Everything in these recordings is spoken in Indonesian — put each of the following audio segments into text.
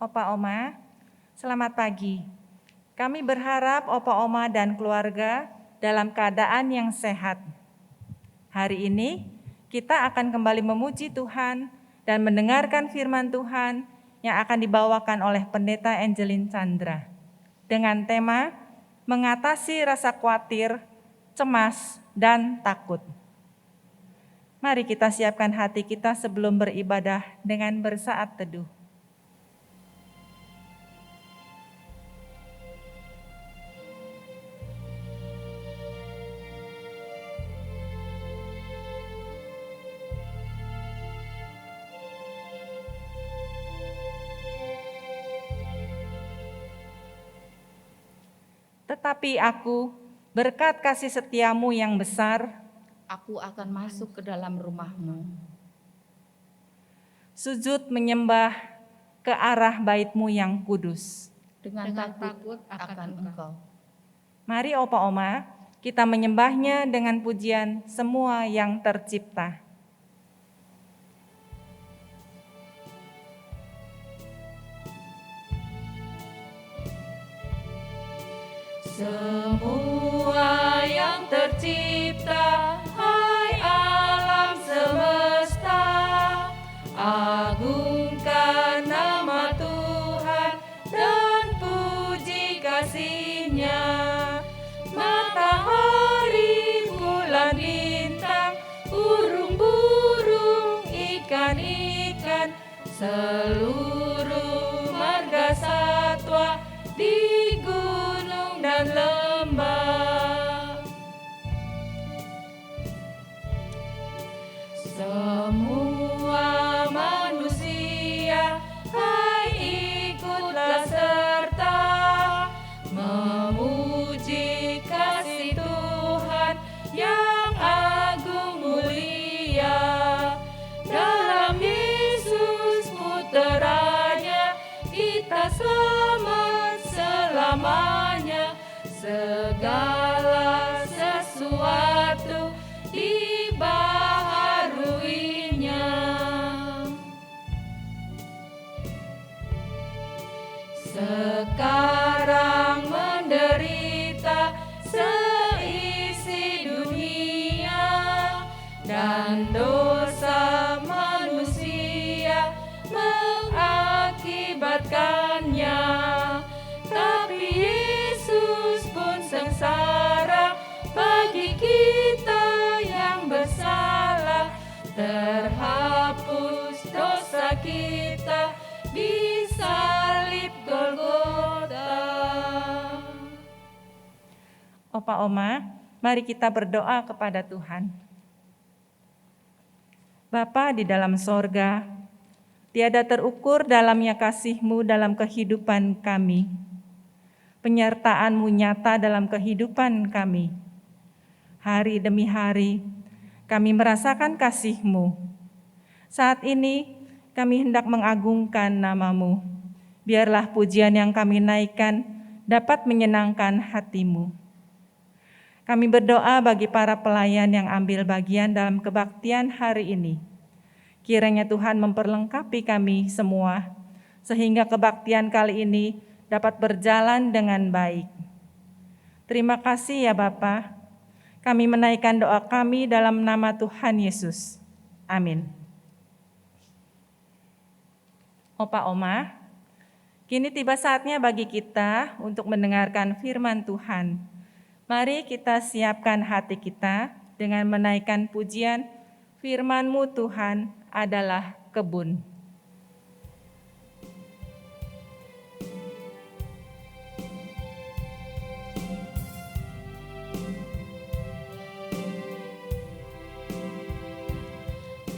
Opa Oma, selamat pagi. Kami berharap Opa Oma dan keluarga dalam keadaan yang sehat. Hari ini kita akan kembali memuji Tuhan dan mendengarkan firman Tuhan yang akan dibawakan oleh Pendeta Angelin Chandra dengan tema mengatasi rasa khawatir, cemas, dan takut. Mari kita siapkan hati kita sebelum beribadah dengan bersaat teduh. Tetapi aku, berkat kasih setiamu yang besar, aku akan masuk ke dalam rumah-Mu. Sujud menyembah ke arah bait-Mu yang kudus. Dengan takut akan Engkau. Mari Opa Oma, kita menyembahnya dengan pujian semua yang tercipta. Semua yang tercipta, hai alam semesta, agungkan nama Tuhan dan puji kasih-Nya. Matahari, bulan, bintang, burung-burung, ikan-ikan, seluruh marga satwa di gunung dan lembah. Semua manusia, hai ikutlah serta memuji kasih Tuhan yang agung mulia. Dalam Yesus Putranya kita selamat selamanya. Segala sesuatu dibaharuinya. Sekarang menderita seisi dunia dan dosa manusia mengakibatkannya. Tapi Yesus pun sengsara bagi kita yang bersalah. Terhapus dosa kita di salib Golgota. Opa Oma, mari kita berdoa kepada Tuhan. Bapa di dalam sorga, tiada terukur dalamnya kasih-Mu dalam kehidupan kami. Penyertaan-Mu nyata dalam kehidupan kami. Hari demi hari, kami merasakan kasih-Mu. Saat ini, kami hendak mengagungkan nama-Mu. Biarlah pujian yang kami naikkan dapat menyenangkan hati-Mu. Kami berdoa bagi para pelayan yang ambil bagian dalam kebaktian hari ini. Kiranya Tuhan memperlengkapi kami semua, sehingga kebaktian kali ini dapat berjalan dengan baik. Terima kasih ya Bapa. Kami menaikkan doa kami dalam nama Tuhan Yesus. Amin. Opa Oma, kini tiba saatnya bagi kita untuk mendengarkan firman Tuhan. Mari kita siapkan hati kita dengan menaikkan pujian, firman-Mu Tuhan adalah kebun.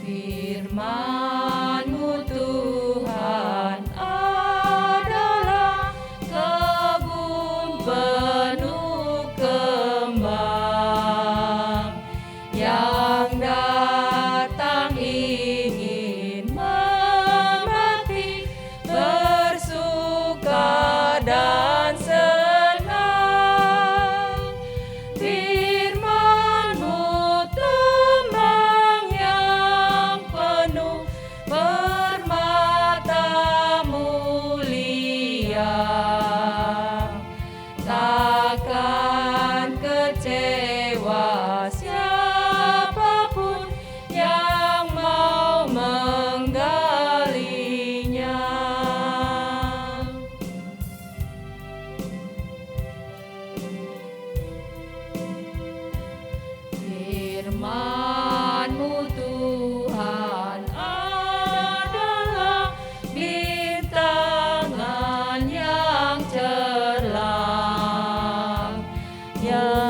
Firman-Mu Tuhan adalah kebun penuh kembang yang datang ingin memetik bersuka dan senang. Firman-Mu tenang yang penuh dewa siapapun yang mau menggalinya. Firman-Mu Tuhan adalah bintangan yang cerlang,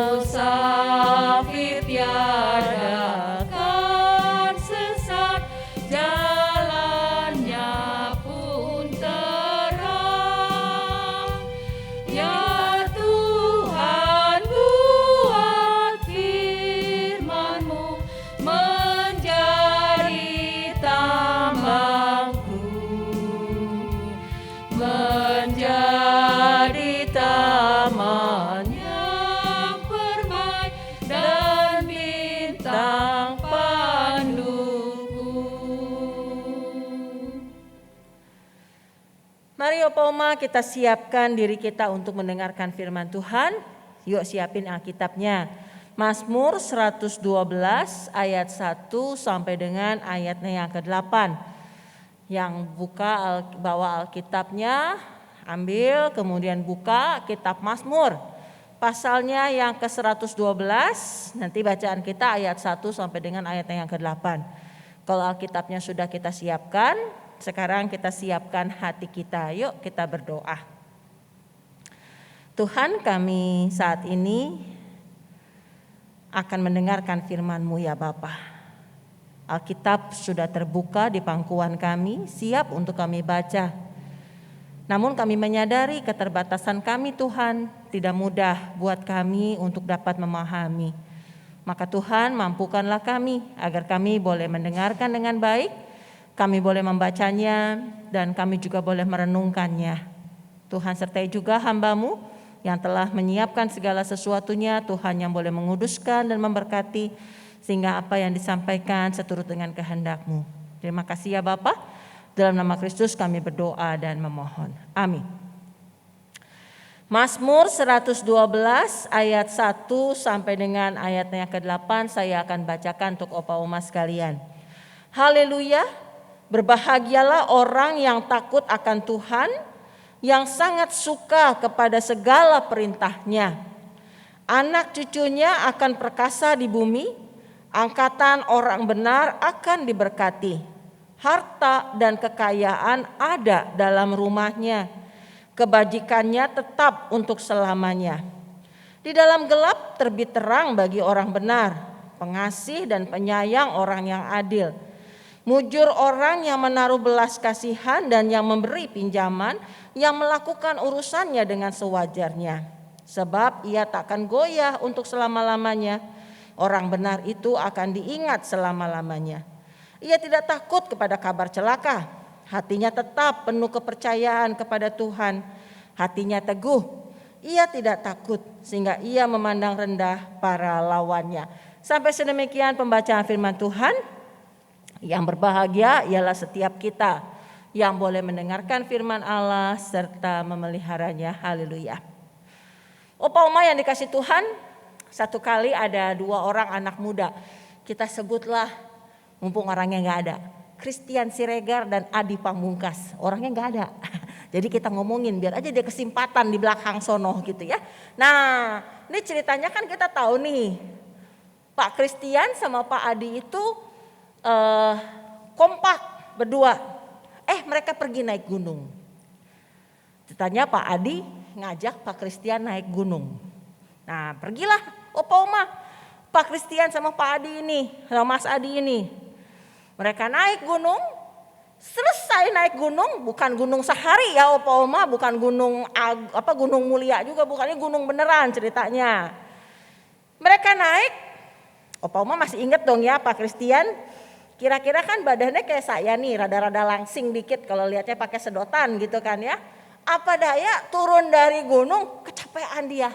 musafir tiada kan sesat, jalannya pun terang. Ya Tuhan, buat firman-Mu menjadi tambangku, menjadi taman yang permai dan bintang panduku. Mari Opa Oma kita siapkan diri kita untuk mendengarkan firman Tuhan. Yuk siapin Alkitabnya. Mazmur 112 ayat 1 sampai dengan ayatnya yang ke-8. Yang bawa Alkitabnya, ambil kemudian buka kitab Mazmur. Pasalnya yang ke-112, nanti bacaan kita ayat 1 sampai dengan ayatnya yang ke-8. Kalau Alkitabnya sudah kita siapkan, sekarang kita siapkan hati kita. Yuk kita berdoa. Tuhan, kami saat ini akan mendengarkan firman-Mu ya Bapa. Alkitab sudah terbuka di pangkuan kami, siap untuk kami baca. Namun kami menyadari keterbatasan kami Tuhan, tidak mudah buat kami untuk dapat memahami. Maka Tuhan mampukanlah kami agar kami boleh mendengarkan dengan baik, kami boleh membacanya dan kami juga boleh merenungkannya. Tuhan sertai juga hamba-Mu yang telah menyiapkan segala sesuatunya, Tuhan yang boleh menguduskan dan memberkati sehingga apa yang disampaikan seturut dengan kehendak-Mu. Terima kasih ya Bapa. Dalam nama Kristus kami berdoa dan memohon. Amin. Mazmur 112 ayat 1 sampai dengan ayatnya ke-8 saya akan bacakan untuk Opa Oma sekalian. Haleluya, berbahagialah orang yang takut akan Tuhan, yang sangat suka kepada segala perintah-Nya. Anak cucunya akan perkasa di bumi, angkatan orang benar akan diberkati. Harta dan kekayaan ada dalam rumahnya, kebajikannya tetap untuk selamanya. Di dalam gelap terbit terang bagi orang benar, pengasih dan penyayang orang yang adil. Mujur orang yang menaruh belas kasihan dan yang memberi pinjaman, yang melakukan urusannya dengan sewajarnya. Sebab ia takkan goyah untuk selama-lamanya. Orang benar itu akan diingat selama-lamanya. Ia tidak takut kepada kabar celaka. Hatinya tetap penuh kepercayaan kepada Tuhan. Hatinya teguh. Ia tidak takut sehingga ia memandang rendah para lawannya. Sampai sedemikian pembacaan firman Tuhan. Yang berbahagia ialah setiap kita yang boleh mendengarkan firman Allah serta memeliharanya. Haleluya. Opa Oma yang dikasih Tuhan, satu kali ada 2 orang anak muda. Kita sebutlah, mumpung orangnya gak ada, Christian Siregar dan Adi Pamungkas. Orangnya gak ada. Jadi kita ngomongin biar aja dia kesempatan di belakang sono gitu ya. Nah ini ceritanya kan kita tahu nih, Pak Christian sama Pak Adi itu kompak berdua. Mereka pergi naik gunung. Ceritanya Pak Adi ngajak Pak Christian naik gunung. Nah pergilah Opa Oma, Pak Christian sama Pak Adi ini, sama Mas Adi ini. Mereka naik gunung, selesai naik gunung, bukan gunung sehari ya Opa Oma, bukan gunung gunung mulia juga, bukannya gunung beneran ceritanya. Mereka naik, Opa Oma masih inget dong ya Pak Christian, kira-kira kan badannya kayak saya nih, rada-rada langsing dikit kalau lihatnya pakai sedotan gitu kan ya. Apa daya turun dari gunung kecapean dia.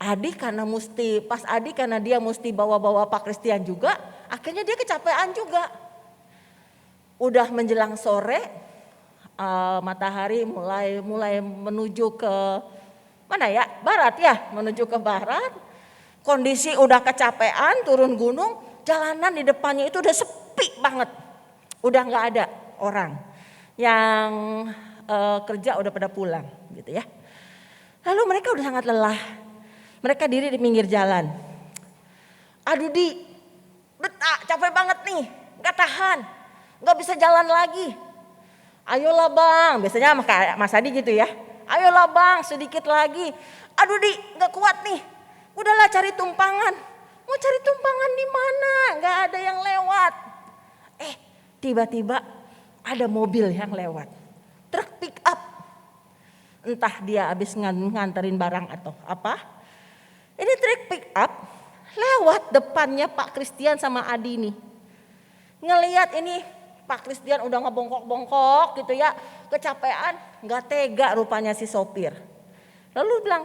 Adi karena dia mesti bawa-bawa Pak Christian juga, akhirnya dia kecapean juga. Udah menjelang sore, matahari mulai menuju ke mana ya? barat ya, menuju ke barat. Kondisi udah kecapean, turun gunung, jalanan di depannya itu udah sepi banget. Udah nggak ada orang. Yang kerja udah pada pulang gitu ya. Lalu mereka udah sangat lelah. Mereka diri di pinggir jalan. Aduh capek banget nih, nggak tahan, nggak bisa jalan lagi. Ayolah bang, biasanya Mas Adi gitu ya. Ayolah bang, sedikit lagi. Aduh nggak kuat nih. Udahlah cari tumpangan. Mau cari tumpangan di mana? Nggak ada yang lewat. Tiba-tiba ada mobil yang lewat. Truk pick up. Entah dia habis nganterin barang atau apa. Ini truk pick up lewat depannya Pak Christian sama Adi nih. Ngelihat ini Pak Christian udah ngebongkok-bongkok gitu ya. Kecapean, gak tega rupanya si sopir. Lalu bilang,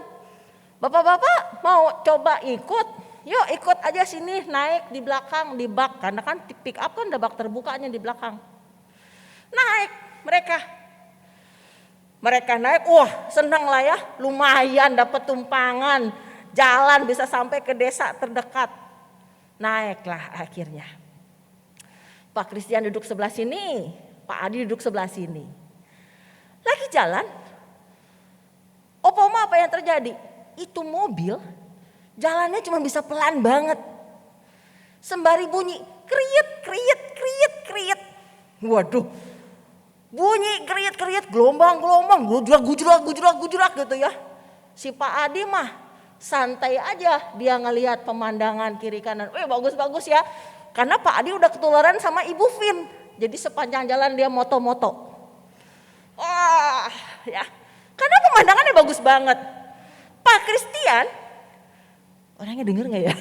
bapak-bapak mau coba ikut? Yuk ikut aja sini, naik di belakang, di bak. Karena kan pick up kan ada bak terbukanya di belakang. Naik mereka. Mereka naik, wah senang lah ya. Lumayan dapat tumpangan. Jalan bisa sampai ke desa terdekat. Naiklah akhirnya. Pak Christian duduk sebelah sini, Pak Adi duduk sebelah sini. Lagi jalan, Oma apa yang terjadi? Itu mobil jalannya cuma bisa pelan banget. Sembari bunyi kriit, kriit, kriit, kriit. Waduh, bunyi kriit, kriit, gelombang, gelombang, gujrak, gujrak, gujrak, gujrak gitu ya. Si Pak Adi mah santai aja, dia ngelihat pemandangan kiri kanan. Bagus-bagus ya. Karena Pak Adi udah ketularan sama Ibu Vin. Jadi sepanjang jalan dia moto-moto. Wah, ya. Karena pemandangannya bagus banget. Pak Christian, orangnya denger gak ya?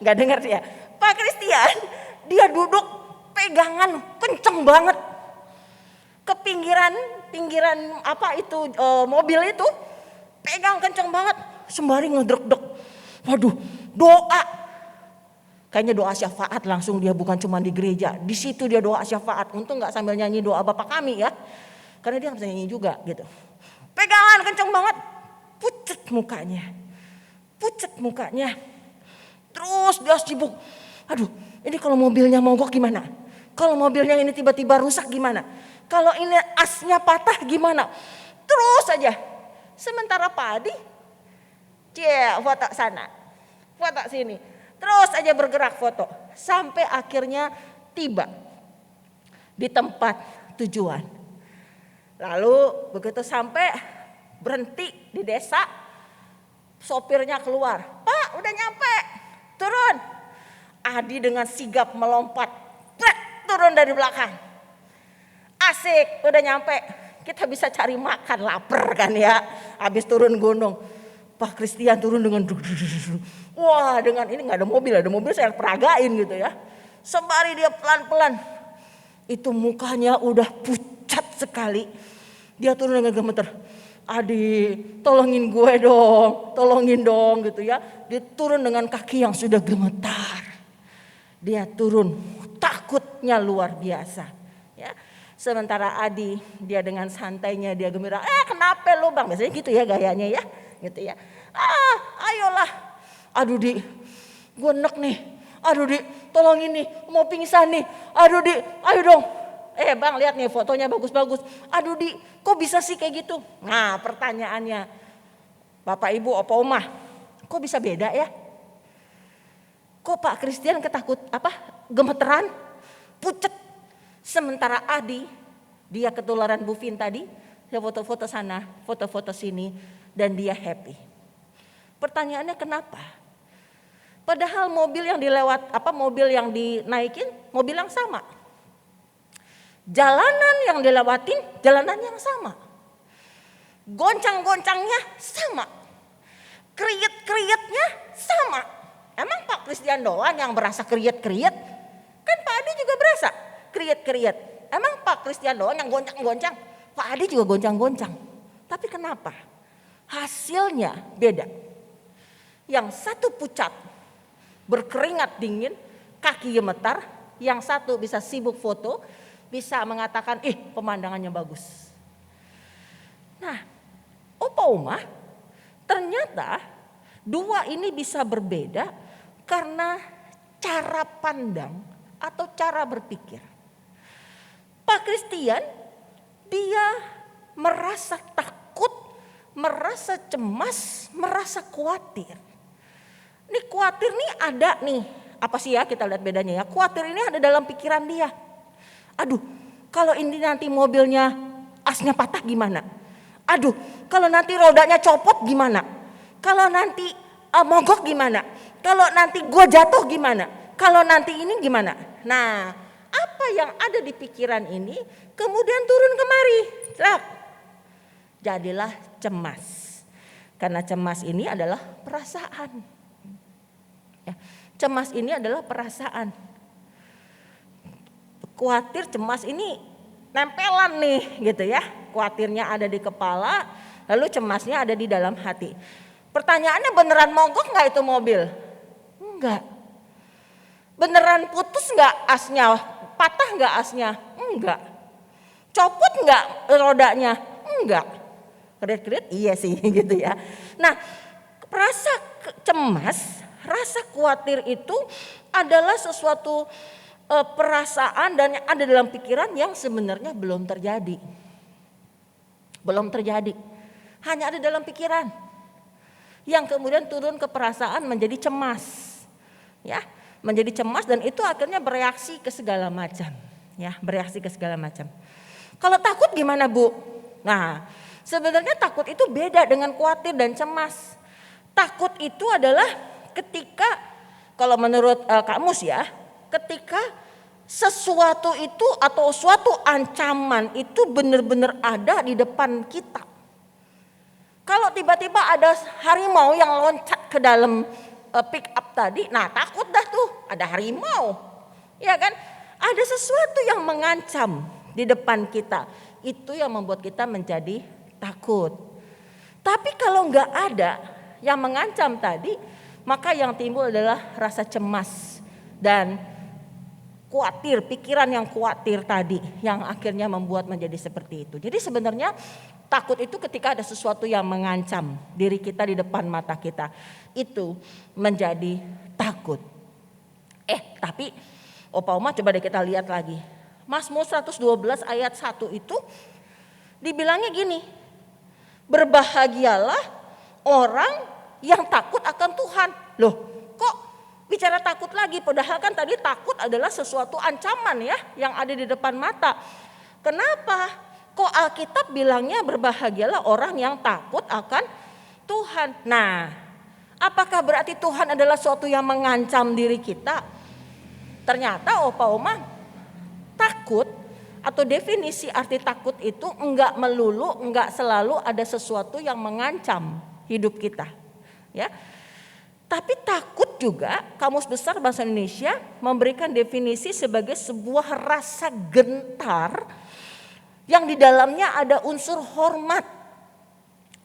Gak denger ya. Pak Christian, dia duduk pegangan kenceng banget. Ke pinggiran apa itu mobil itu. Pegang kenceng banget. Sembari ngedrek-dek. Waduh, doa. Kayaknya doa syafaat langsung dia, bukan cuma di gereja. Di situ dia doa syafaat. Untung gak sambil nyanyi doa Bapa Kami ya. Karena dia bisa nyanyi juga gitu. Pegangan kenceng banget. Pucet mukanya. Pucet mukanya. Terus dia sibuk. Aduh, ini kalau mobilnya mogok gimana? Kalau mobilnya ini tiba-tiba rusak gimana? Kalau ini asnya patah gimana? Terus aja. Sementara Pak Adi, foto sana, foto sini. Terus aja bergerak foto. Sampai akhirnya tiba di tempat tujuan. Lalu begitu sampai berhenti di desa, sopirnya keluar. Pak udah nyampe, turun. Adi dengan sigap melompat, turun dari belakang. Asik, udah nyampe. Kita bisa cari makan, lapar kan ya. Habis turun gunung. Pak Christian turun dengan wah, dengan ini nggak ada mobil saya peragain gitu ya. Sembari dia pelan-pelan, itu mukanya udah pucat sekali. Dia turun dengan gemeter. Adi, tolongin gue dong, tolongin dong gitu ya. Dia turun dengan kaki yang sudah gemetar. Dia turun, takutnya luar biasa. Ya. Sementara Adi, dia dengan santainya dia gembira. Kenapa lu bang? Biasanya gitu ya gayanya ya. Gitu ya. Ayolah. Aduh Di, gue enek nih. Aduh Di, tolongin nih, mau pingsan nih. Aduh Di, ayo dong. Bang lihat nih fotonya bagus-bagus. Aduh Di, kok bisa sih kayak gitu? Nah pertanyaannya, Bapak Ibu, Opa Oma, kok bisa beda ya? Kok Pak Christian gemeteran, pucet. Sementara Adi, dia ketularan Bu Vin tadi, dia foto-foto sana, foto-foto sini, dan dia happy. Pertanyaannya kenapa? Padahal mobil yang mobil yang dinaikin, mobil yang sama. Jalanan yang dilewatin, jalanan yang sama. Goncang-goncangnya sama. Kriit-kriitnya sama. Emang Pak Christian doang yang berasa kriit-kriit? Kan Pak Adi juga berasa kriit-kriit. Emang Pak Christian doang yang goncang-goncang? Pak Adi juga goncang-goncang. Tapi kenapa? Hasilnya beda. Yang satu pucat, berkeringat dingin, kaki gemetar. Yang satu bisa sibuk foto, bisa mengatakan, pemandangannya bagus. Nah, Opa Oma Ternyata dua ini bisa berbeda karena cara pandang atau cara berpikir. Pak Christian dia merasa takut, merasa cemas, merasa khawatir. Ini khawatir nih ada nih, apa sih ya kita lihat bedanya ya. Khawatir ini ada dalam pikiran dia. Aduh, kalau ini nanti mobilnya asnya patah gimana? Aduh, kalau nanti rodanya copot gimana? Kalau nanti mogok gimana? Kalau nanti gue jatuh gimana? Kalau nanti ini gimana? Nah, apa yang ada di pikiran ini kemudian turun kemari. Jadilah cemas. Karena cemas ini adalah perasaan. Ya, cemas ini adalah perasaan. Khawatir, cemas ini nempelan nih gitu ya. Khawatirnya ada di kepala, lalu cemasnya ada di dalam hati. Pertanyaannya, beneran mogok gak itu mobil? Enggak. Beneran putus gak asnya? Patah gak asnya? Enggak. Copot gak rodanya? Enggak. Kerit-kerit iya sih gitu ya. Nah, rasa cemas, rasa khawatir itu adalah sesuatu perasaan dan ada dalam pikiran yang sebenarnya belum terjadi. Belum terjadi. Hanya ada dalam pikiran. Yang kemudian turun ke perasaan menjadi cemas. Ya, menjadi cemas dan itu akhirnya bereaksi ke segala macam. Ya, bereaksi ke segala macam. Kalau takut gimana, Bu? Nah, sebenarnya takut itu beda dengan khawatir dan cemas. Takut itu adalah ketika, kalau menurut kamus ya, ketika sesuatu itu atau suatu ancaman itu benar-benar ada di depan kita. Kalau tiba-tiba ada harimau yang loncat ke dalam pick up tadi, nah takut dah tuh, ada harimau. Ya kan? Ada sesuatu yang mengancam di depan kita. Itu yang membuat kita menjadi takut. Tapi kalau enggak ada yang mengancam tadi, maka yang timbul adalah rasa cemas dan khawatir, pikiran yang khawatir tadi yang akhirnya membuat menjadi seperti itu. Jadi sebenarnya takut itu ketika ada sesuatu yang mengancam diri kita di depan mata kita, itu menjadi takut. Tapi Opa Oma coba deh kita lihat lagi. Mazmur 112 ayat 1 itu dibilangnya gini, berbahagialah orang yang takut akan Tuhan. Loh, kok bicara takut lagi? Padahal kan tadi takut adalah sesuatu ancaman ya yang ada di depan mata. Kenapa? Kok Alkitab bilangnya berbahagialah orang yang takut akan Tuhan? Nah, apakah berarti Tuhan adalah sesuatu yang mengancam diri kita? Ternyata Opa Oma, takut atau definisi arti takut itu enggak melulu, enggak selalu ada sesuatu yang mengancam hidup kita. Ya. Tapi takut juga, Kamus Besar Bahasa Indonesia memberikan definisi sebagai sebuah rasa gentar yang di dalamnya ada unsur hormat,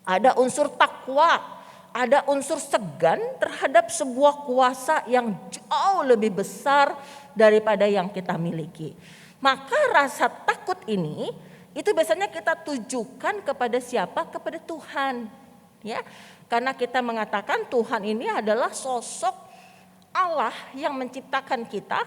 ada unsur takwa, ada unsur segan terhadap sebuah kuasa yang jauh lebih besar daripada yang kita miliki. Maka rasa takut ini itu biasanya kita tujukan kepada siapa? Kepada Tuhan. Ya, karena kita mengatakan Tuhan ini adalah sosok Allah yang menciptakan kita,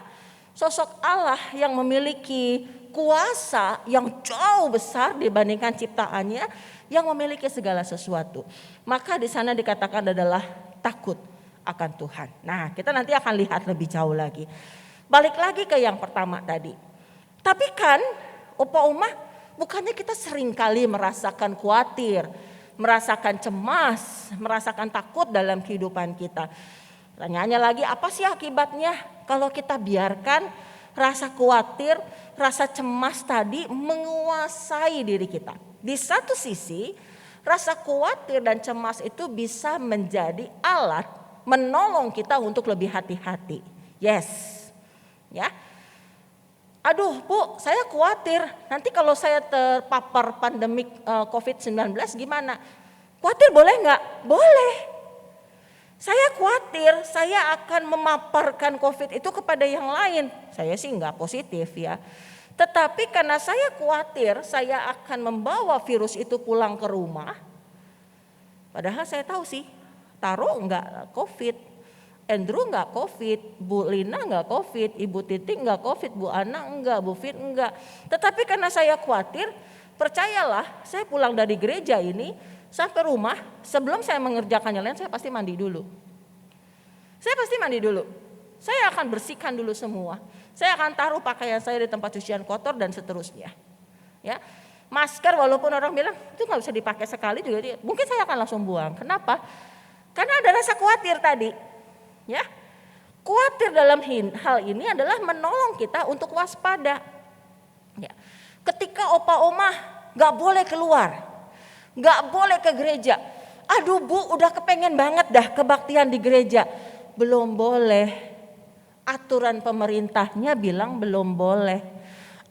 sosok Allah yang memiliki kuasa yang jauh besar dibandingkan ciptaannya, yang memiliki segala sesuatu. Maka di sana dikatakan adalah takut akan Tuhan. Nah, kita nanti akan lihat lebih jauh lagi. Balik lagi ke yang pertama tadi. Tapi kan Opa Oma, bukannya kita seringkali merasakan khawatir, merasakan cemas, merasakan takut dalam kehidupan kita. Pertanyaannya lagi, apa sih akibatnya kalau kita biarkan rasa khawatir, rasa cemas tadi menguasai diri kita? Di satu sisi, rasa khawatir dan cemas itu bisa menjadi alat menolong kita untuk lebih hati-hati. Yes. Ya. Aduh Bu, saya khawatir nanti kalau saya terpapar pandemik COVID-19 gimana? Khawatir boleh nggak? Boleh. Saya khawatir saya akan memaparkan COVID itu kepada yang lain. Saya sih nggak positif ya. Tetapi karena saya khawatir saya akan membawa virus itu pulang ke rumah. Padahal saya tahu sih, Taro enggak COVID, Andrew enggak COVID, Bu Lina enggak COVID, Ibu Titik enggak COVID, Bu Ana enggak, Bu Fit enggak. Tetapi karena saya khawatir, percayalah, saya pulang dari gereja ini sampai rumah, sebelum saya mengerjakan yang lain saya pasti mandi dulu. Saya akan bersihkan dulu semua. Saya akan taruh pakaian saya di tempat cucian kotor dan seterusnya. Ya. Masker walaupun orang bilang itu nggak bisa dipakai sekali juga, mungkin saya akan langsung buang. Kenapa? Karena ada rasa khawatir tadi. Ya, khawatir dalam hal ini adalah menolong kita untuk waspada. Ya. Ketika opa oma nggak boleh keluar, nggak boleh ke gereja. Aduh Bu, udah kepengen banget dah kebaktian di gereja. Belum boleh. Aturan pemerintahnya bilang belum boleh.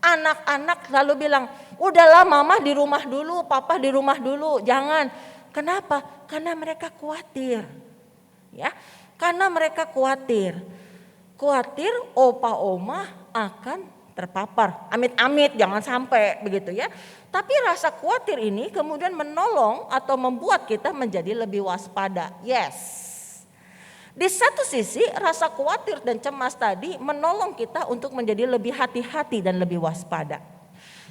Anak-anak lalu bilang, udahlah mama di rumah dulu, papa di rumah dulu, jangan. Kenapa? Karena mereka khawatir. Ya, karena mereka khawatir. Khawatir opa oma akan terpapar. Amit-amit jangan sampai begitu ya. Tapi rasa khawatir ini kemudian menolong atau membuat kita menjadi lebih waspada. Yes. Di satu sisi rasa khawatir dan cemas tadi menolong kita untuk menjadi lebih hati-hati dan lebih waspada.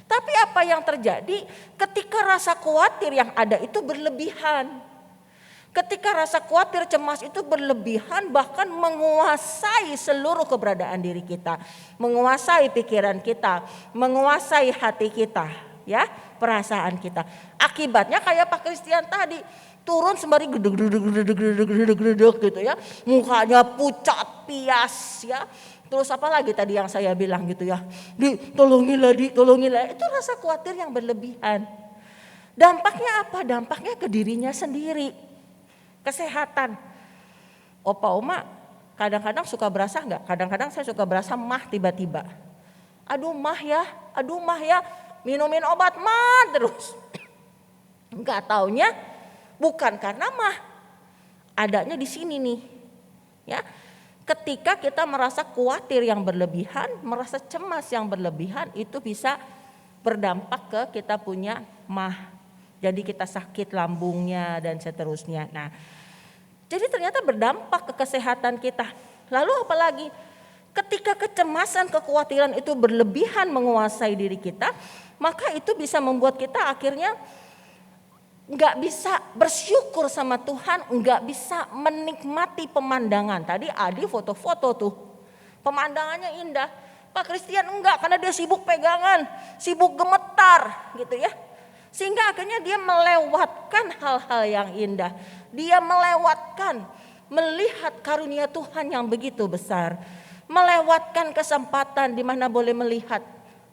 Tapi apa yang terjadi ketika rasa khawatir yang ada itu berlebihan? Ketika rasa khawatir cemas itu berlebihan bahkan menguasai seluruh keberadaan diri kita. Menguasai pikiran kita, menguasai hati kita, ya, perasaan kita. Akibatnya kayak Pak Christian tadi. Turun sembari gedeg gitu ya. Mukanya pucat, pias ya. Terus apa lagi tadi yang saya bilang gitu ya. Tolongilah. Itu rasa khawatir yang berlebihan. Dampaknya apa? Dampaknya ke dirinya sendiri. Kesehatan. Opa oma kadang-kadang suka berasa enggak? Kadang-kadang saya suka berasa mah tiba-tiba. Aduh mah ya. Minumin obat mah terus. Enggak taunya bukan karena mah, adanya di sini nih, ya. Ketika kita merasa khawatir yang berlebihan, merasa cemas yang berlebihan, itu bisa berdampak ke kita punya mah. Jadi kita sakit lambungnya dan seterusnya. Nah, jadi ternyata berdampak ke kesehatan kita. Lalu apalagi? Ketika kecemasan, kekhawatiran itu berlebihan menguasai diri kita, maka itu bisa membuat kita akhirnya nggak bisa bersyukur sama Tuhan, nggak bisa menikmati pemandangan. Tadi Adi foto-foto tuh, pemandangannya indah. Pak Christian enggak, karena dia sibuk pegangan, sibuk gemetar gitu ya. Sehingga akhirnya dia melewatkan hal-hal yang indah. Dia melewatkan melihat karunia Tuhan yang begitu besar. Melewatkan kesempatan di mana boleh melihat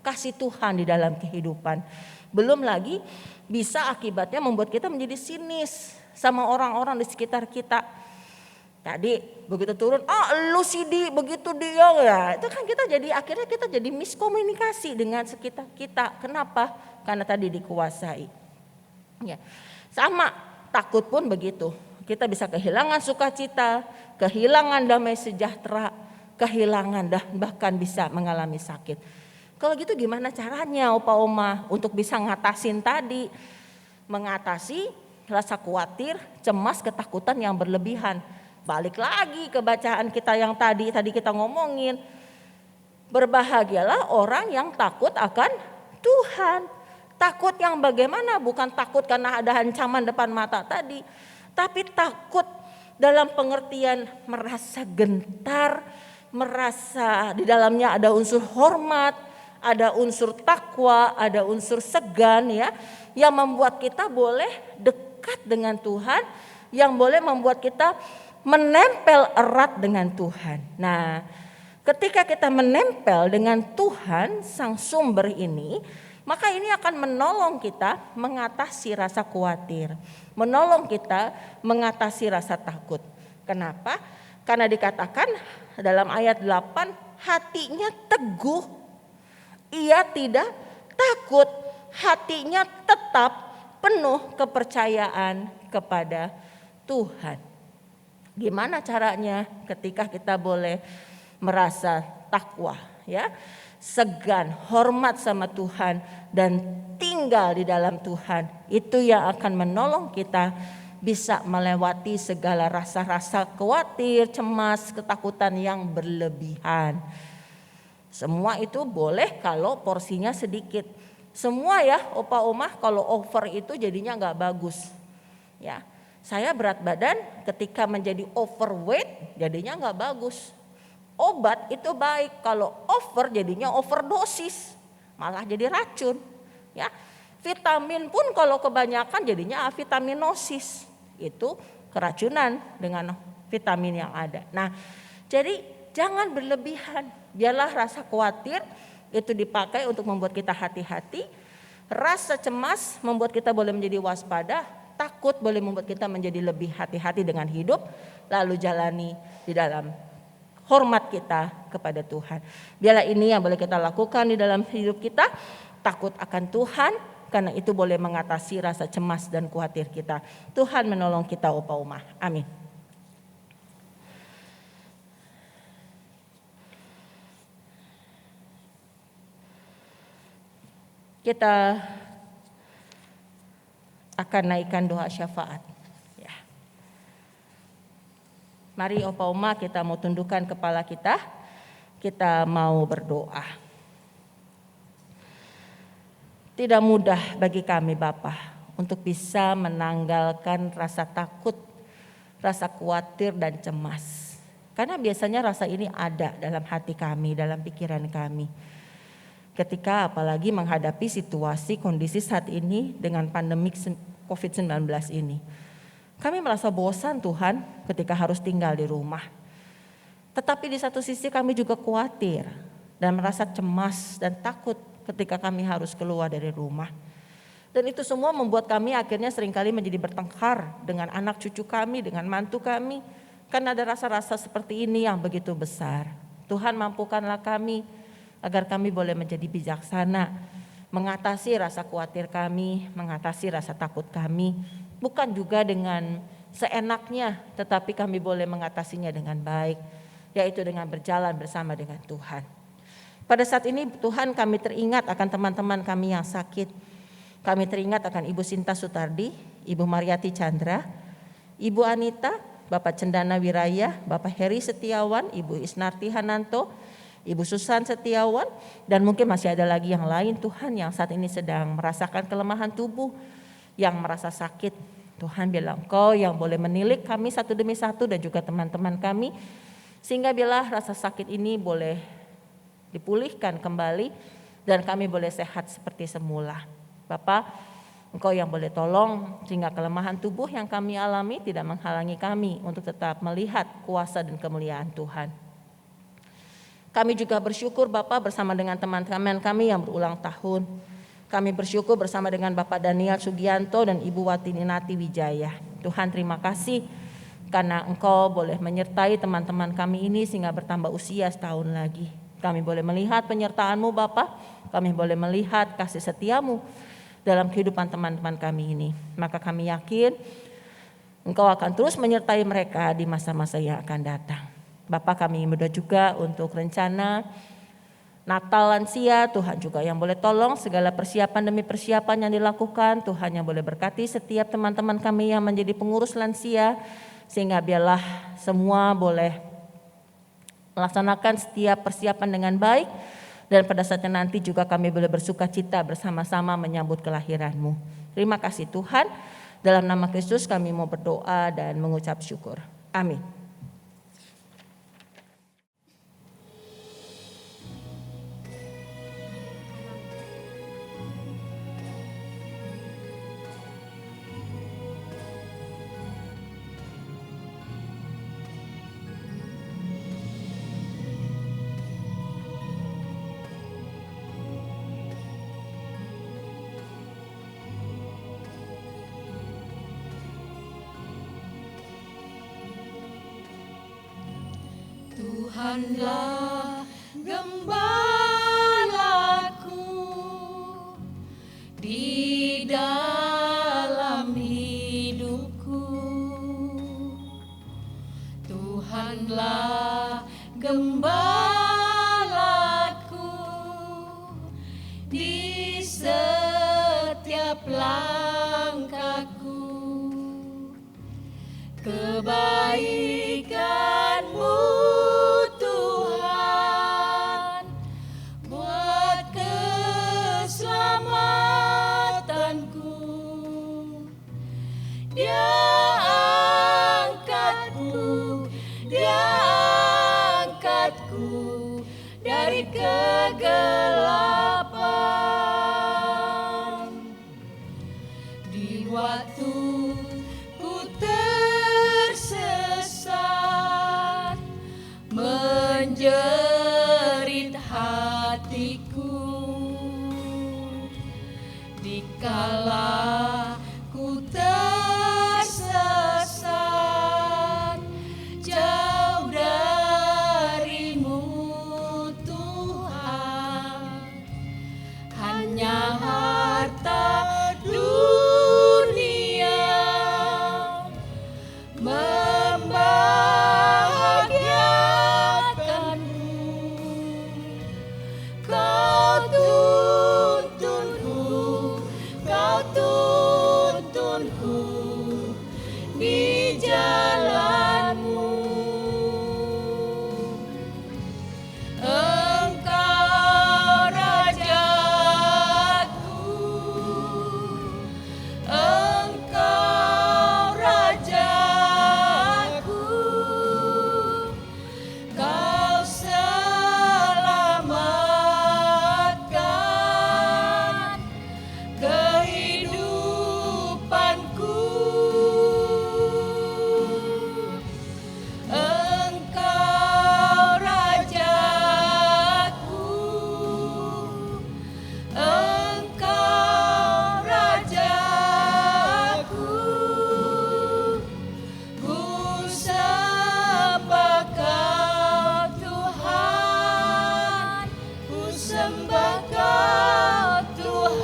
kasih Tuhan di dalam kehidupan. Belum lagi bisa akibatnya membuat kita menjadi sinis sama orang-orang di sekitar kita. Tadi begitu turun, lu Sidi begitu dia ya. Itu kan kita jadi akhirnya kita jadi miskomunikasi dengan sekitar kita. Kenapa? Karena tadi dikuasai. Ya. Sama takut pun begitu. Kita bisa kehilangan sukacita, kehilangan damai sejahtera, kehilangan bahkan bisa mengalami sakit. Kalau gitu gimana caranya opa oma untuk bisa ngatasin tadi? Mengatasi rasa khawatir, cemas, ketakutan yang berlebihan. Balik lagi ke bacaan kita yang tadi kita ngomongin. Berbahagialah orang yang takut akan Tuhan. Takut yang bagaimana? Bukan takut karena ada ancaman depan mata tadi. Tapi takut dalam pengertian merasa gentar, merasa di dalamnya ada unsur hormat, ada unsur takwa, ada unsur segan ya, yang membuat kita boleh dekat dengan Tuhan, yang boleh membuat kita menempel erat dengan Tuhan. Nah, ketika kita menempel dengan Tuhan sang sumber ini, maka ini akan menolong kita mengatasi rasa khawatir, menolong kita mengatasi rasa takut. Kenapa? Karena dikatakan dalam ayat 8, hatinya teguh. Ia tidak takut, hatinya tetap penuh kepercayaan kepada Tuhan. Gimana caranya ketika kita boleh merasa takwa, ya, segan, hormat sama Tuhan dan tinggal di dalam Tuhan. Itu yang akan menolong kita bisa melewati segala rasa-rasa khawatir, cemas, ketakutan yang berlebihan. Semua itu boleh kalau porsinya sedikit. Semua ya opa oma kalau over itu jadinya nggak bagus. Ya, saya berat badan ketika menjadi overweight jadinya nggak bagus. Obat itu baik, kalau over jadinya overdosis, malah jadi racun. Ya, vitamin pun kalau kebanyakan jadinya avitaminosis, itu keracunan dengan vitamin yang ada. Nah, jadi jangan berlebihan. Biarlah rasa khawatir itu dipakai untuk membuat kita hati-hati. Rasa cemas membuat kita boleh menjadi waspada. Takut boleh membuat kita menjadi lebih hati-hati dengan hidup. Lalu jalani di dalam hormat kita kepada Tuhan. Biarlah ini yang boleh kita lakukan di dalam hidup kita. Takut akan Tuhan, karena itu boleh mengatasi rasa cemas dan khawatir kita. Tuhan menolong kita opa oma. Amin. Kita akan naikkan doa syafaat. Ya. Mari opa oma kita mau tundukkan kepala kita. Kita mau berdoa. Tidak mudah bagi kami Bapa untuk bisa menanggalkan rasa takut, rasa khawatir dan cemas. Karena biasanya rasa ini ada dalam hati kami, dalam pikiran kami. Ketika apalagi menghadapi situasi kondisi saat ini dengan pandemik COVID-19 ini. Kami merasa bosan Tuhan ketika harus tinggal di rumah. Tetapi di satu sisi kami juga khawatir dan merasa cemas dan takut ketika kami harus keluar dari rumah. Dan itu semua membuat kami akhirnya seringkali menjadi bertengkar dengan anak cucu kami, dengan mantu kami. Karena ada rasa-rasa seperti ini yang begitu besar. Tuhan mampukanlah kami agar kami boleh menjadi bijaksana, mengatasi rasa khawatir kami, mengatasi rasa takut kami, bukan juga dengan seenaknya, tetapi kami boleh mengatasinya dengan baik, yaitu dengan berjalan bersama dengan Tuhan. Pada saat ini Tuhan kami teringat akan teman-teman kami yang sakit. Kami teringat akan Ibu Sinta Sutardi, Ibu Mariati Chandra, Ibu Anita, Bapak Cendana Wiraya, Bapak Heri Setiawan, Ibu Isnarti Hananto, Ibu Susan Setiawan, dan mungkin masih ada lagi yang lain Tuhan yang saat ini sedang merasakan kelemahan tubuh, yang merasa sakit. Tuhan bilang Engkau yang boleh menilik kami satu demi satu dan juga teman-teman kami, sehingga biarlah rasa sakit ini boleh dipulihkan kembali dan kami boleh sehat seperti semula. Bapak, Engkau yang boleh tolong sehingga kelemahan tubuh yang kami alami tidak menghalangi kami untuk tetap melihat kuasa dan kemuliaan Tuhan. Kami juga bersyukur Bapak bersama dengan teman-teman kami yang berulang tahun. Kami bersyukur bersama dengan Bapak Daniel Sugianto dan Ibu Watininati Wijaya. Tuhan terima kasih karena Engkau boleh menyertai teman-teman kami ini sehingga bertambah usia setahun lagi. Kami boleh melihat penyertaan-Mu Bapak, kami boleh melihat kasih setia-Mu dalam kehidupan teman-teman kami ini. Maka kami yakin Engkau akan terus menyertai mereka di masa-masa yang akan datang. Bapak kami berdoa juga untuk rencana Natal lansia, Tuhan juga yang boleh tolong segala persiapan demi persiapan yang dilakukan. Tuhan yang boleh berkati setiap teman-teman kami yang menjadi pengurus lansia, sehingga biarlah semua boleh melaksanakan setiap persiapan dengan baik. Dan pada saatnya nanti juga kami boleh bersuka cita bersama-sama menyambut kelahiran-Mu. Terima kasih Tuhan, dalam nama Kristus kami mau berdoa dan mengucap syukur. Amin. Tuhanlah gembalaku di dalam hidupku. Tuhanlah gembalaku di setiap langkahku. kebaikan-Mu Tuhan, buat keselamatanku. Dia angkatku dari kegelapan. Di waktu ku tersesat, menjerit hatiku, dikala ku tersesat, jauh dari-Mu Tuhan, hanya harta dunia membahagiakanku. Kau tuntunku di jalan-Mu. Engkau Rajaku, Engkau Rajaku, Kau selamatkan kehidupanku. Engkau Rajaku, Engkau Rajaku, ku sembah Kau Tuhan, ku sembah Kau Tuhan.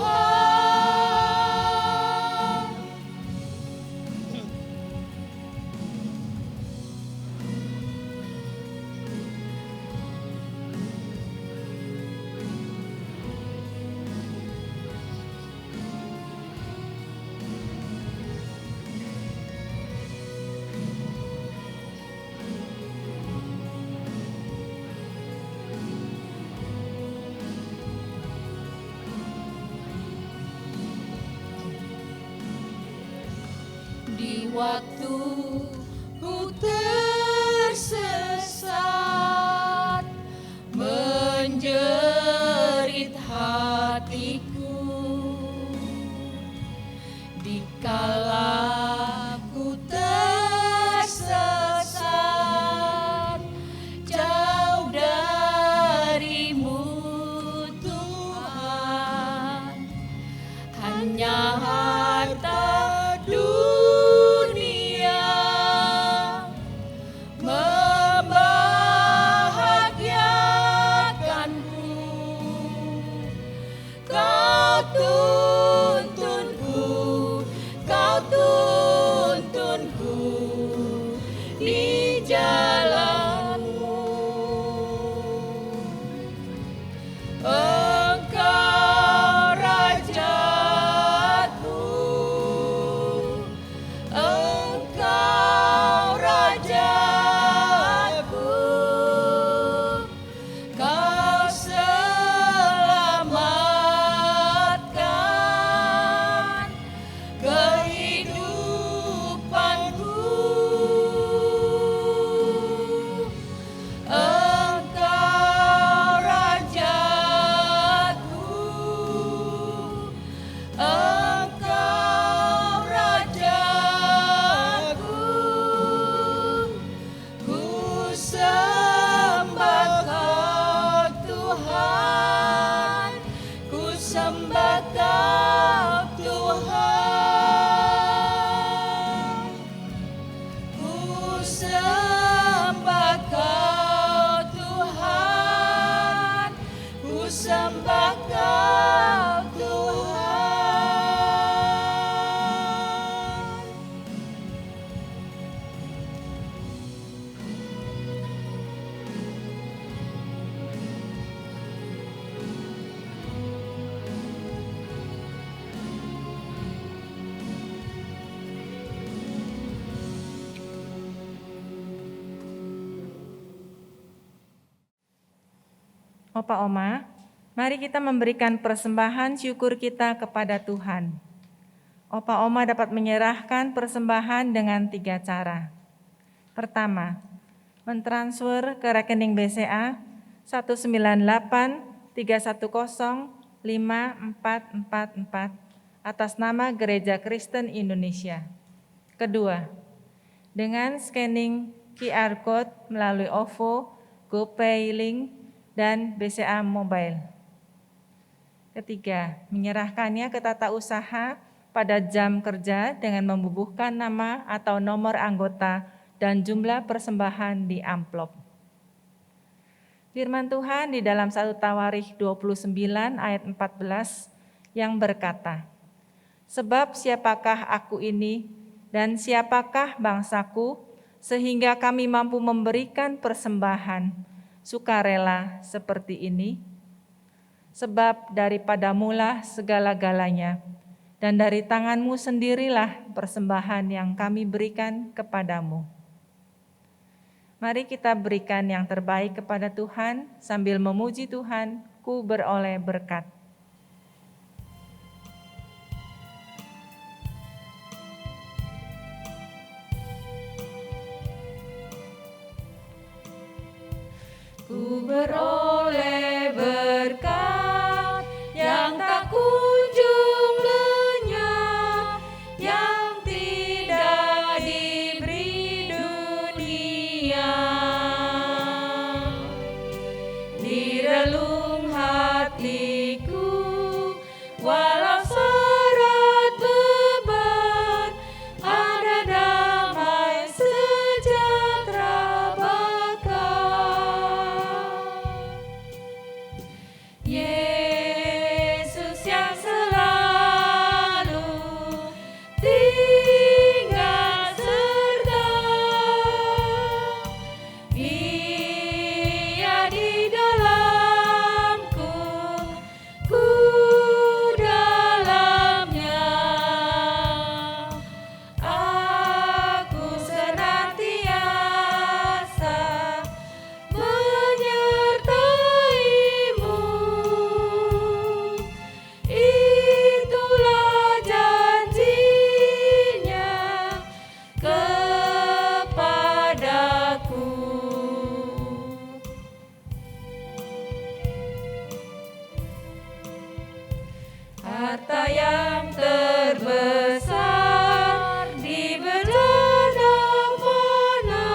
Di waktu ku tersesat, menjerit hatiku, dikala ku tersesat, jauh dari-Mu Tuhan, hanya harta dunia Opa Oma, mari kita memberikan persembahan syukur kita kepada Tuhan. Opa Oma dapat menyerahkan persembahan dengan 3 cara. Pertama, mentransfer ke rekening BCA 19831054444 atas nama Gereja Kristen Indonesia. Kedua, dengan scanning QR Code melalui OVO, GoPay Link, dan BCA Mobile. Ketiga, menyerahkannya ke tata usaha pada jam kerja dengan membubuhkan nama atau nomor anggota dan jumlah persembahan di amplop. Firman Tuhan di dalam 1 Tawarikh 29 ayat 14 yang berkata, "Sebab siapakah aku ini dan siapakah bangsaku sehingga kami mampu memberikan persembahan sukarela seperti ini? Sebab daripadamulah segala-galanya, dan dari tanganmu sendirilah persembahan yang kami berikan kepadamu." Mari kita berikan yang terbaik kepada Tuhan sambil memuji Tuhan, ku beroleh berkat. Ku beroleh berkat yang tak kunjung lenyap, yang tidak diberi dunia. Di relung hatiku, walau syarat beban, ada damai sejahtera bakal. Yesus yang selalu tinggal serta, Ia di dalamku, ku dalamnya. Aku senantiasa menyertai-Mu. Itulah janjinya kepadaku. Harta yang terbesar di bejana mana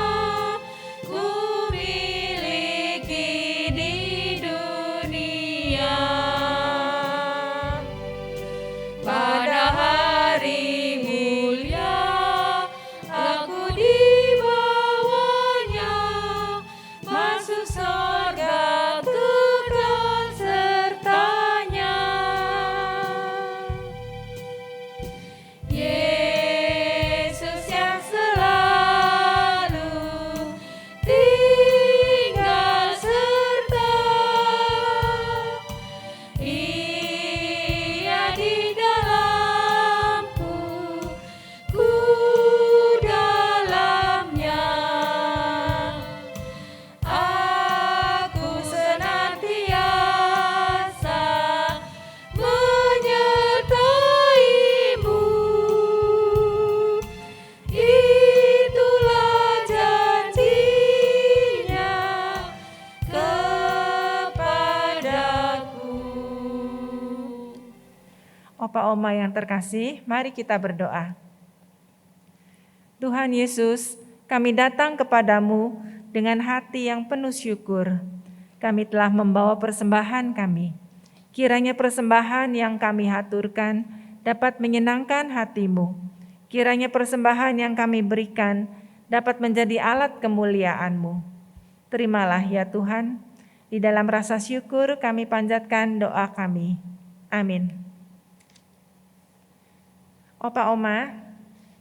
ku miliki di dunia. Pada hari mulia aku dibawanya, masuk surga kekal sertanya. Yesus yang selalu tinggal serta, Ia di dalamku, ku dalamnya. Aku senantiasa menyertai-Mu. Itulah janjinya kepadaku. Opa Oma yang terkasih, mari kita berdoa. Tuhan Yesus, kami datang kepadamu dengan hati yang penuh syukur. Kami telah membawa persembahan kami. Kiranya persembahan yang kami haturkan dapat menyenangkan hati-Mu. Kiranya persembahan yang kami berikan dapat menjadi alat kemuliaan-Mu. Terimalah ya Tuhan, di dalam rasa syukur kami panjatkan doa kami. Amin. Opa Oma,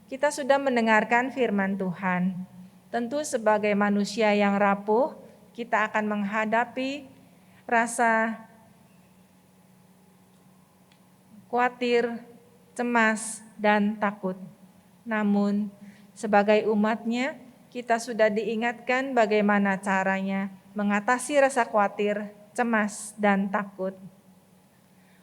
kita sudah mendengarkan firman Tuhan. Tentu sebagai manusia yang rapuh, kita akan menghadapi rasa khawatir, cemas, dan takut. Namun, sebagai umatnya, kita sudah diingatkan bagaimana caranya mengatasi rasa khawatir cemas, dan takut.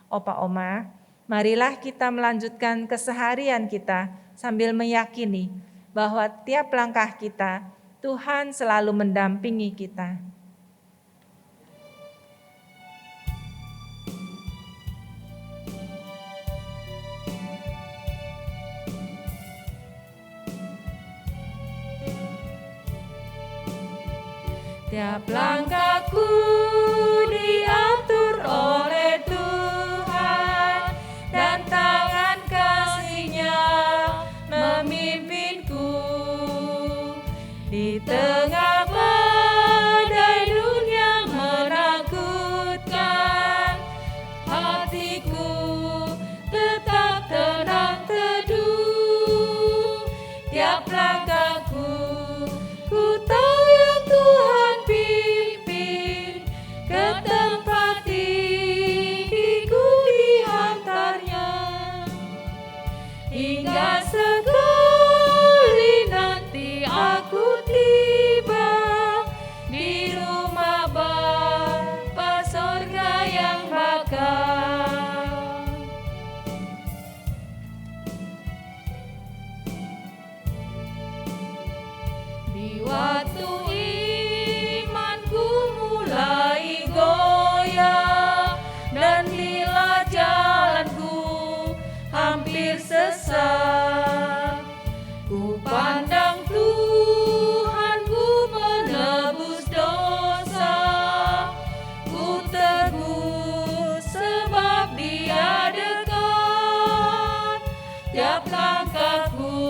Opa Oma, marilah kita melanjutkan keseharian kita sambil meyakini bahwa tiap langkah kita, Tuhan selalu mendampingi kita. Tiap langkahku diatur oleh Tuhan, dan tangan kasih-Nya memimpinku. Di tengah badai dunia menakutkan, hatiku tetap tenang teduh. Tiap langkahku ku tahu yang Tuhan pimpin, ke tempat tinggiku diantarnya. Hingga sekali nanti aku tiba di rumah Bapa sorga yang bakal. Di waktu imanku mulai goyah, dan bila jalanku hampir sesat, ku pandang Tuhan, ku menebus dosa. Ku teguh sebab Dia dekat. Tiap langkahku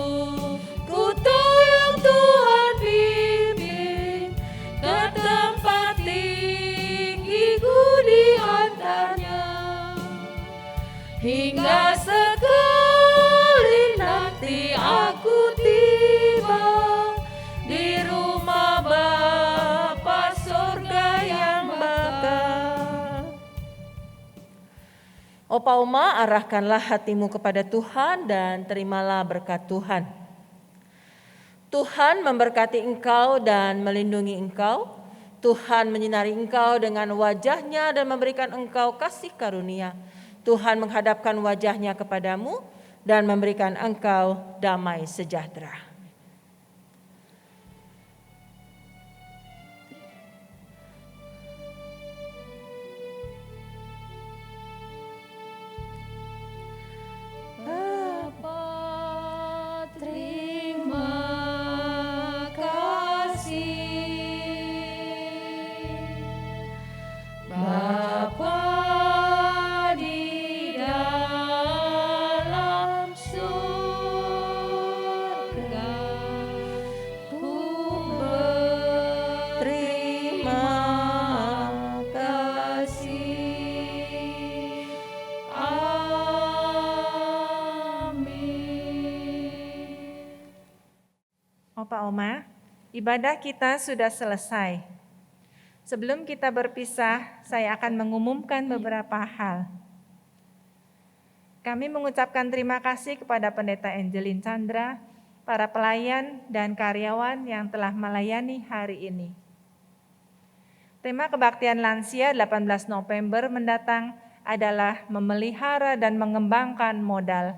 ku tahu yang Tuhan pimpin, ke tempat tinggiku diantarnya. Hingga sekali nanti aku tiba di rumah Bapa sorga yang bakal. Opa Oma, arahkanlah hatimu kepada Tuhan dan terimalah berkat Tuhan. Tuhan memberkati engkau dan melindungi engkau. Tuhan menyinari engkau dengan wajah-Nya dan memberikan engkau kasih karunia. Tuhan menghadapkan wajah-Nya kepadamu dan memberikan engkau damai sejahtera. Bapa, terima kasih. Bapa di dalam surga, ku Terima kasih. Amin. Opa Oma, ibadah kita sudah selesai. Sebelum kita berpisah, saya akan mengumumkan beberapa hal. Kami mengucapkan terima kasih kepada Pendeta Angelin Chandra, para pelayan dan karyawan yang telah melayani hari ini. Tema kebaktian lansia 18 November mendatang adalah memelihara dan mengembangkan modal,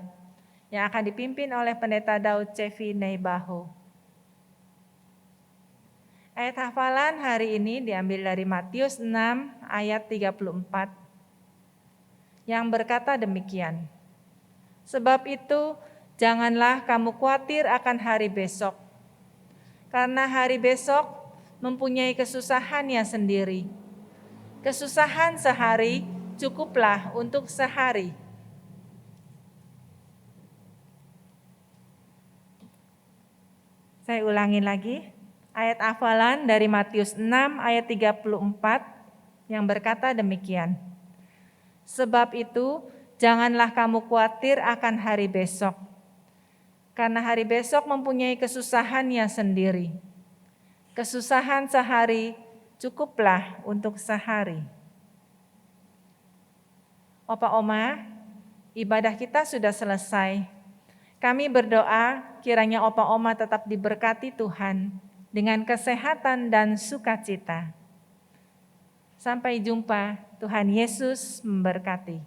yang akan dipimpin oleh Pendeta Daud Cevi Neibaho. Ayat hafalan hari ini diambil dari Matius 6 ayat 34 yang berkata demikian. Sebab itu janganlah kamu khawatir akan hari besok, karena hari besok mempunyai kesusahannya sendiri. Kesusahan sehari cukuplah untuk sehari. Saya ulangi lagi. Ayat hafalan dari Matius 6 ayat 34 yang berkata demikian. Sebab itu janganlah kamu khawatir akan hari besok, karena hari besok mempunyai kesusahannya sendiri. Kesusahan sehari cukuplah untuk sehari. Opa Oma, ibadah kita sudah selesai. Kami berdoa kiranya Opa Oma tetap diberkati Tuhan dengan kesehatan dan sukacita. Sampai jumpa, Tuhan Yesus memberkati.